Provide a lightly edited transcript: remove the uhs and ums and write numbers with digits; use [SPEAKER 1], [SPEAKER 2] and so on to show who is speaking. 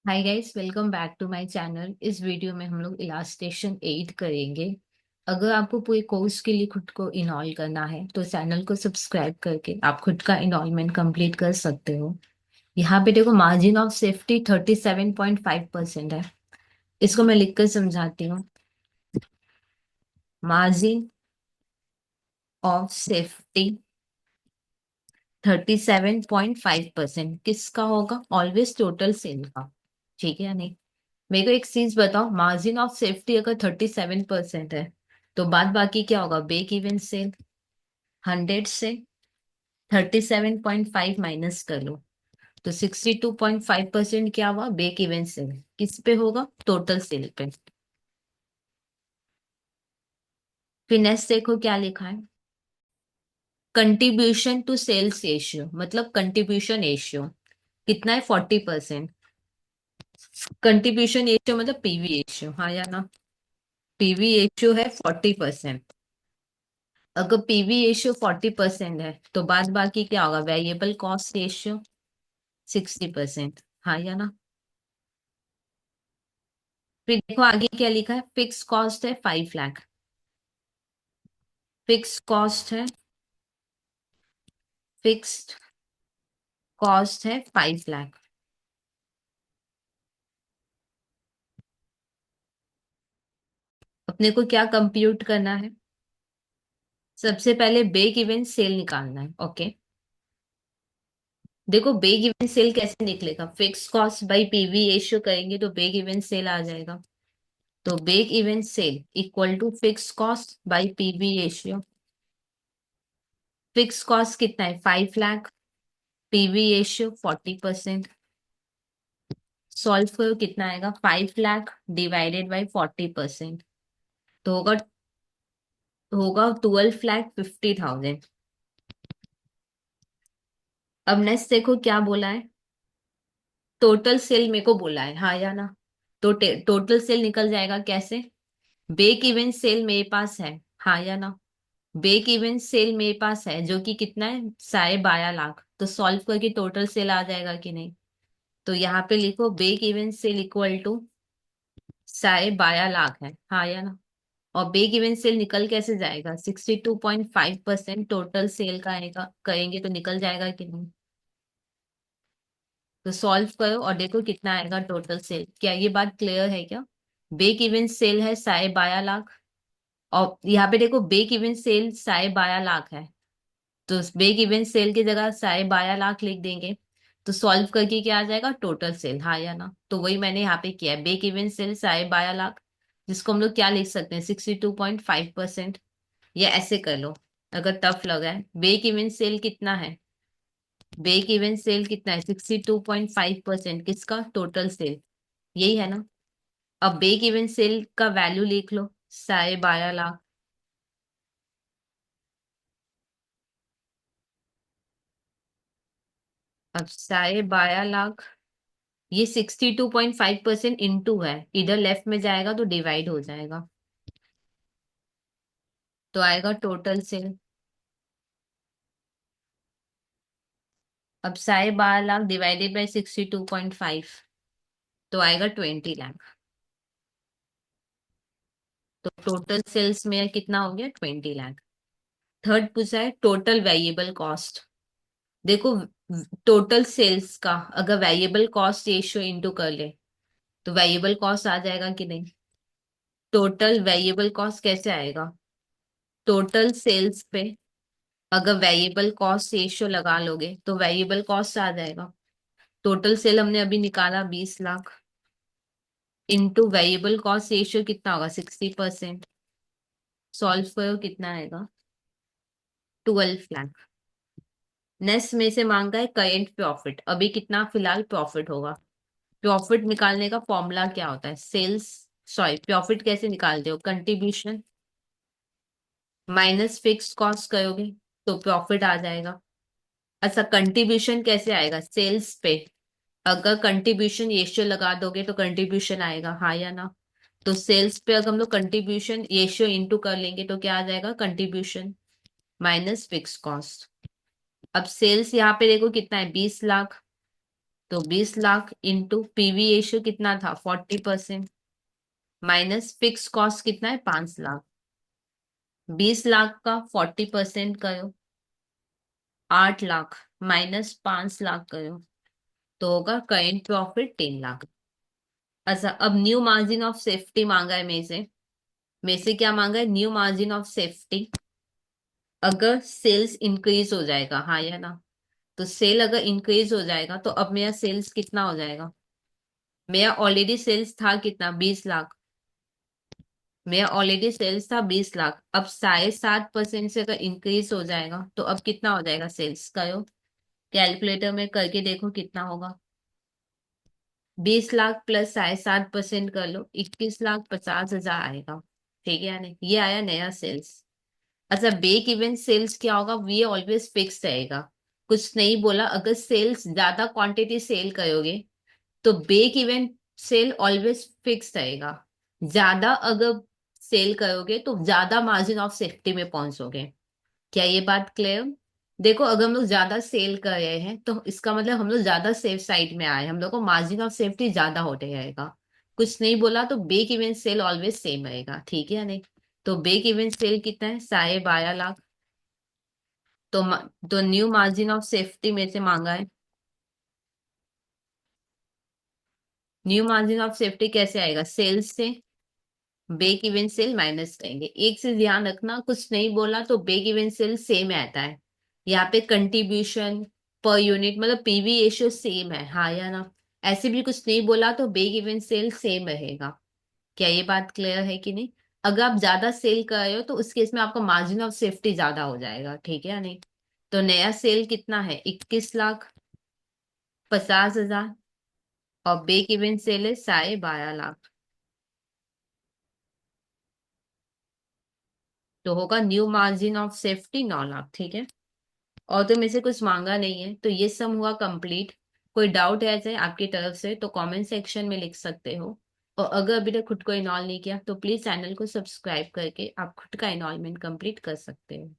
[SPEAKER 1] Hi guys, welcome back to my channel. इस video में हम लोग इलास्टेशन 8 करेंगे। अगर आपको पूरे कोर्स के लिए खुद को इनॉल करना है तो चैनल को सब्सक्राइब करके आप खुद का इनॉलमेंट कंप्लीट कर सकते हो। यहाँ पे देखो, मार्जिन ऑफ सेफ्टी 37.5% है। इसको मैं लिख कर समझाती हूँ। मार्जिन ऑफ सेफ्टी 37.5% किसका होगा? ऑलवेज टोटल सेल का। ठीक है या नहीं? मेरे को एक चीज बताओ, मार्जिन ऑफ सेफ्टी अगर 37% है तो बाद बाकी क्या होगा? Break even cell. 100 से 37.5 माइनस कर लो तो 62.5% क्या हुआ? Break even sale. किस पे होगा? टोटल सेल पे। फिर नेक्स्ट देखो क्या लिखा है। कंट्रीब्यूशन टू सेल्स रेशियो मतलब कंट्रीब्यूशन रेशियो कितना है? 40%। कंट्रीब्यूशन रेशियो मतलब पीवी रेशियो, हाँ या ना? पीवी रेशियो है 40%। अगर पीवी रेशियो 40% है तो बाद बाकी क्या होगा? वेरिएबल कॉस्ट रेशियो 60%, हाँ या ना? फिर देखो आगे क्या लिखा है। फिक्स कॉस्ट है 5 लाख। फिक्स कॉस्ट है, फिक्स्ड कॉस्ट है 5 लाख। अपने को क्या कंप्यूट करना है? सबसे पहले ब्रेक इवन सेल निकालना है। ओके, देखो ब्रेक इवन सेल कैसे निकलेगा? Fix cost by PV ratio करेंगे तो ब्रेक इवन सेल आ जाएगा। तो break even sale equal to fix cost by PV ratio. Fix cost कितना है? 5 लाख। PV ratio 40%। सॉल्व करो कितना आएगा? 5 लाख डिवाइडेड बाई 40%। तो होगा 12,50,000। अब नेक्स्ट देखो क्या बोला है। टोटल सेल मेरे को बोला है, हाँ या ना? तो टोटल सेल निकल जाएगा कैसे? ब्रेक इवन सेल मेरे पास है, हाँ या ना? ब्रेक इवन सेल मेरे पास है जो कि कितना है? 12.5 लाख। तो सॉल्व करके टोटल सेल आ जाएगा कि नहीं? तो यहाँ पे लिखो break even sale equal to 12.5 lakh है, हाँ या ना? और ब्रेक इवन सेल निकल कैसे जाएगा? 62.5% टोटल सेल का आएगा, करेंगे तो निकल जाएगा कि नहीं? तो सॉल्व करो और देखो कितना आएगा टोटल सेल। क्या ये बात क्लियर है क्या? ब्रेक इवन सेल है 12.5 लाख। और यहाँ पे देखो ब्रेक इवन सेल 12.5 लाख है। तो ब्रेक इवन सेल की जगह 12.5 लाख लिख देंगे। तो सॉल्व करके क्या आ जाएगा? टोटल सेल, हाँ या ना? तो वही मैंने यहाँ पे किया है। ब्रेक इवन सेल 12.5 लाख, जिसको हम लोग क्या लिख सकते हैं? 62.5%। या ऐसे कर लो अगर टफ लगा है। ब्रेक इवन सेल कितना है? ब्रेक इवन सेल कितना है? 62.5% किसका? Total sale. यही है ना? अब ब्रेक इवन सेल का वैल्यू लिख लो, 12.5 लाख। अब 12.5 लाख, ये 62.5% इंटू है, इधर लेफ्ट में जाएगा तो डिवाइड हो जाएगा। तो आएगा टोटल सेल। अब 12.5 लाख डिवाइडेड बाई 62.5 तो आएगा 20 लाख। तो टोटल सेल्स में कितना हो गया? 20 लाख। थर्ड पूछा है टोटल वेरिएबल कॉस्ट। देखो, टोटल सेल्स का अगर वेरिएबल कॉस्ट रेशियो इंटू कर ले तो वेरिएबल कॉस्ट आ जाएगा कि नहीं? टोटल वेरिएबल कॉस्ट कैसे आएगा? टोटल सेल्स पे अगर वेरिएबल कॉस्ट रेशियो लगा लोगे तो वेरिएबल कॉस्ट आ जाएगा। टोटल सेल हमने अभी निकाला 20 lakh, into variable cost ratio कितना होगा? 60%। सॉल्व करो कितना आएगा? 12 लाख। नेक्स्ट में से मांगा है करेंट प्रॉफिट। अभी कितना फिलहाल प्रॉफिट होगा? प्रॉफिट निकालने का फॉर्मूला क्या होता है? सेल्स, सॉरी, प्रॉफिट कैसे निकालते हो? कंट्रीब्यूशन माइनस फिक्स कॉस्ट करोगे तो प्रॉफिट आ जाएगा। अच्छा, कंट्रीब्यूशन कैसे आएगा? सेल्स पे अगर कंट्रीब्यूशन रेशियो लगा दोगे तो कंट्रीब्यूशन आएगा, हाँ या ना? तो सेल्स पे अगर हम लोग कंट्रीब्यूशन रेशियो इंटू कर लेंगे तो क्या आ जाएगा? Contribution minus fix cost. अब सेल्स यहाँ पे देखो कितना है? 20 लाख। तो 20 लाख इंटू पीवी रेशियो कितना था 40%, माइनस फिक्स कॉस्ट कितना है 5 लाख। 20 लाख का 40% करो, 8 लाख, माइनस 5 लाख करो, तो होगा करेंट प्रॉफिट 3 लाख। अच्छा, अब न्यू मार्जिन ऑफ सेफ्टी मांगा है मेरे से क्या मांगा है, न्यू मार्जिन ऑफ सेफ्टी। अगर सेल्स इंक्रीज हो जाएगा, हाँ या ना, तो सेल अगर इंक्रीज हो जाएगा तो अब मेरा सेल्स कितना हो जाएगा। मेरा ऑलरेडी सेल्स था कितना 20 लाख, मेरा ऑलरेडी सेल्स था 20 लाख, अब 7.5% से अगर इंक्रीज हो जाएगा तो अब कितना हो जाएगा सेल्स करो, कैलकुलेटर में करके देखो कितना होगा। 20 लाख प्लस 7.5% कर लो, 21,50,000 आएगा। ठीक है या नहीं, ये आया नया सेल्स। अच्छा, ब्रेक इवन सेल्स क्या होगा, ये ऑलवेज फिक्स रहेगा, कुछ नहीं बोला। अगर सेल्स ज्यादा क्वांटिटी सेल करोगे तो break even sale always fix रहेगा। ज्यादा अगर सेल करोगे तो ज्यादा मार्जिन ऑफ सेफ्टी में पहुंचोगे। क्या ये बात क्लियर। देखो, अगर हम लोग ज्यादा सेल कर रहे हैं तो इसका मतलब हम लोग ज्यादा सेफ साइड में आए, हम लोग को मार्जिन ऑफ सेफ्टी ज्यादा होते रहेगा। कुछ नहीं बोला तो break even sale always same रहेगा, ठीक है या नहीं। तो ब्रेक इवन सेल कितना है 12.5 लाख। तो तो न्यू मार्जिन ऑफ सेफ्टी में से मांगा है। न्यू मार्जिन ऑफ सेफ्टी कैसे आएगा, सेल्स से ब्रेक इवन सेल माइनस करेंगे। एक से ध्यान रखना, कुछ नहीं बोला तो ब्रेक इवन सेल सेम आता है। यहाँ पे कंट्रीब्यूशन पर यूनिट मतलब पीवी रेशियो सेम है, हाँ या ना। ऐसे भी कुछ नहीं बोला तो ब्रेक इवन सेल सेम रहेगा। क्या ये बात क्लियर है कि नहीं। अगर आप ज्यादा सेल कर रहे हो तो उस केस में आपका मार्जिन ऑफ सेफ्टी ज्यादा हो जाएगा, ठीक है या नहीं। तो नया सेल कितना है 21,50,000, और ब्रेक इवन सेल है 12.5 लाख। तो होगा new margin of safety 9 lakh, ठीक है। और तो मेरे से कुछ मांगा नहीं है, तो ये सम हुआ कंप्लीट। कोई डाउट है जाए आपकी तरफ से तो कमेंट सेक्शन में लिख सकते हो। और अगर अभी तक खुद को इनॉल्व नहीं किया तो प्लीज चैनल को सब्सक्राइब करके आप खुद का इनॉल्वमेंट कंप्लीट कर सकते हो।